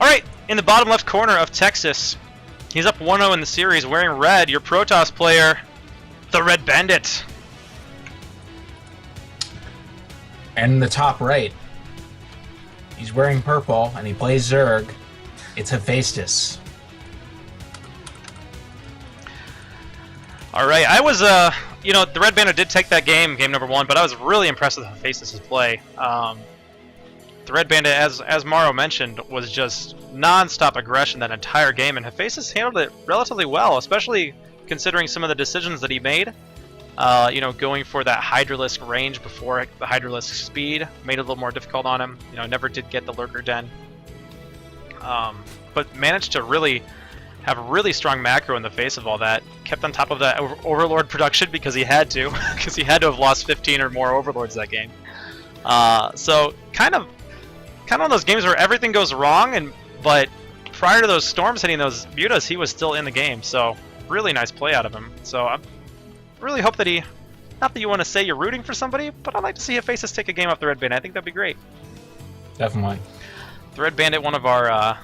All right, in the bottom left corner of Texas, he's up 1-0 in the series, wearing red. Your Protoss player, the Red Bandit. And in the top right, he's wearing purple, and he plays Zerg. It's Hephaestus. All right, I was, you know, the Red Bandit did take that game number 1, but I was really impressed with Hephaestus' play. The Red Bandit, as MorroW mentioned, was just non-stop aggression that entire game, and Hephaestus handled it relatively well, especially considering some of the decisions that he made. You know, going for that Hydralisk range before the Hydralisk speed made it a little more difficult on him. You know, never did get the Lurker Den. But managed to really have really strong macro in the face of all that. Kept on top of that Overlord production because he had to, because he had to have lost 15 or more Overlords that game. So kind of one of those games where everything goes wrong, but prior to those storms hitting those Mutas, he was still in the game. So really nice play out of him. So I really hope that he, not that you want to say you're rooting for somebody, but I'd like to see Hephaestus take a game off the Red Bandit. I think that'd be great. Definitely. The Red Bandit, one of our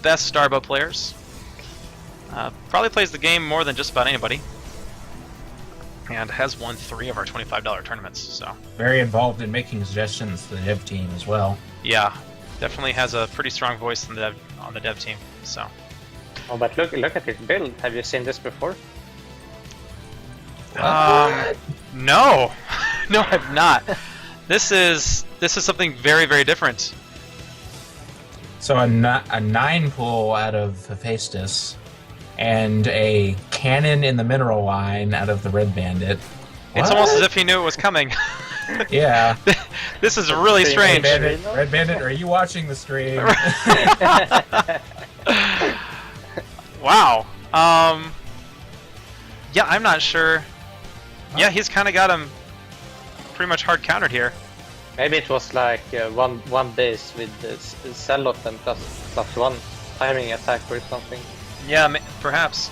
best Starbow players. Probably plays the game more than just about anybody. And has won 3 of our $25 tournaments. So very involved in making suggestions to the dev team as well. Yeah, definitely has a pretty strong voice on the dev team. So. Oh, but look at his build. Have you seen this before? No, no, I've not. This is something very, very different. So a 9 pull out of Hephaestus, and a cannon in the mineral line out of the Red Bandit. It's almost as if he knew it was coming. Yeah. This is really strange. Red Bandit, are you watching the stream? Wow. Yeah, I'm not sure. Yeah, he's kind of got him pretty much hard countered here. Maybe it was like one base with the Cellot and +1 timing attack or something. Yeah, perhaps.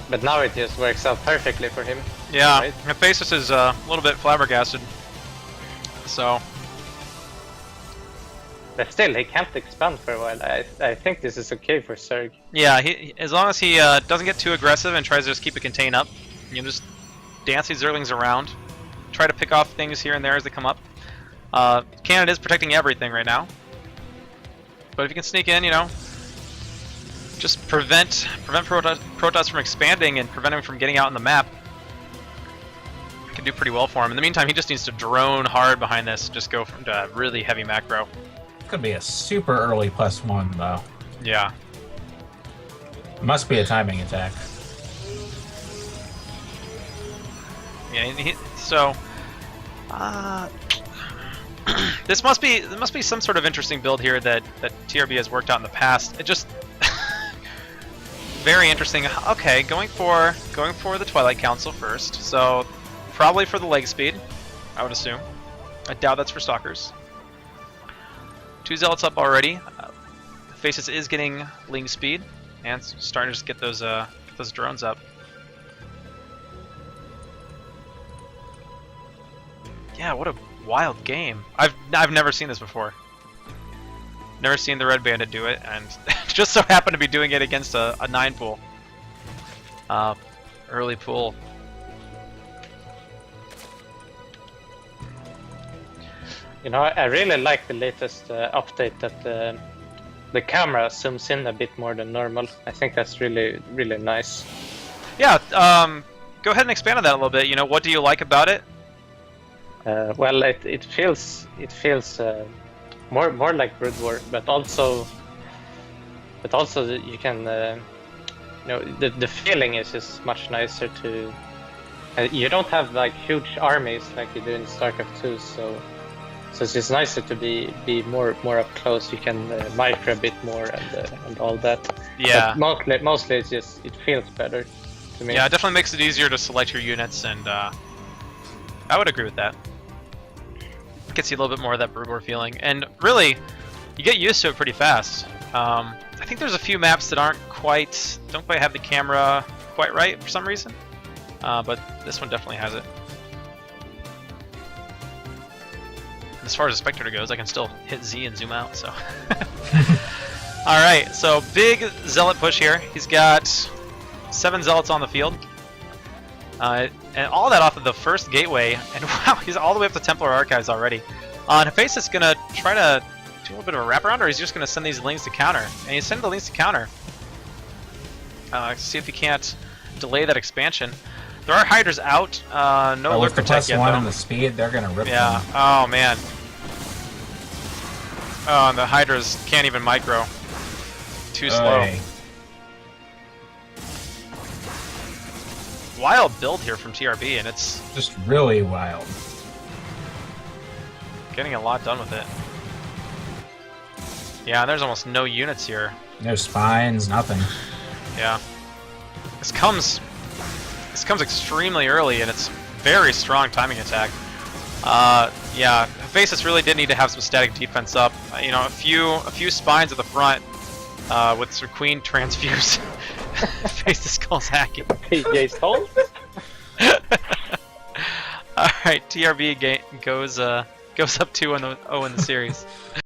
But now it just works out perfectly for him. Yeah, right? Hephaestus is a little bit flabbergasted. So. But still, he can't expand for a while. I think this is okay for Zerg. Yeah, as long as he doesn't get too aggressive and tries to just keep it contained up, you know, just dance these Zerglings around, try to pick off things here and there as they come up. Cannon is protecting everything right now, but if you can sneak in, you know, just prevent Protoss from expanding and prevent him from getting out on the map, you can do pretty well for him. In the meantime, he just needs to drone hard behind this, just go to really heavy macro. Could be a super early +1 though. Yeah. It must be a timing attack. Yeah, so this must be some sort of interesting build here that TRB has worked out in the past. It just very interesting. Okay, going for the Twilight Council first. So probably for the leg speed, I would assume. I doubt that's for Stalkers. 2 Zealots up already. Hephaestus is getting Ling speed and starting to just get those drones up. Yeah, what a wild game. I've never seen this before. Never seen the Red Bandit do it, and just so happened to be doing it against a 9 pool. Early pool. You know, I really like the latest update that the camera zooms in a bit more than normal. I think that's really, really nice. Yeah, go ahead and expand on that a little bit. You know, what do you like about it? Well, it feels more like Brood War, but also you can you know, the feeling is just much nicer to. You don't have like huge armies like you do in StarCraft 2, so it's just nicer to be more up close. You can micro a bit more and all that. Yeah. But mostly it's just, it feels better to me. Yeah, it definitely makes it easier to select your units, and I would agree with that. It gets you a little bit more of that Brood War feeling, and really, you get used to it pretty fast. I think there's a few maps that don't quite have the camera quite right for some reason, but this one definitely has it. as far as the spectator goes, I can still hit Z and zoom out. So. All right, so big zealot push here. He's got 7 zealots on the field, and all that off of the first gateway. And wow, he's all the way up to Templar Archives already. Hephaestus is gonna try to do a little bit of a wraparound, or he's just gonna send these Lings to counter. And he's sending the Lings to counter. See if he can't delay that expansion. There are Hydras out. No with lurk the protect yet, +1 though. and the speed, they're gonna rip Yeah. them. Oh man. Oh, and the Hydras can't even micro. Too slow. Oy. Wild build here from TRB, and it's Just really wild. getting a lot done with it. Yeah, there's almost no units here. No spines, nothing. Yeah. This comes extremely early, and it's very strong timing attack. Yeah, Hephaestus really did need to have some static defense up. You know, a few spines at the front with some Queen Transfuse. Hephaestus calls hacking. PJ Stolz? All right, TRB goes up 2-0 in the series.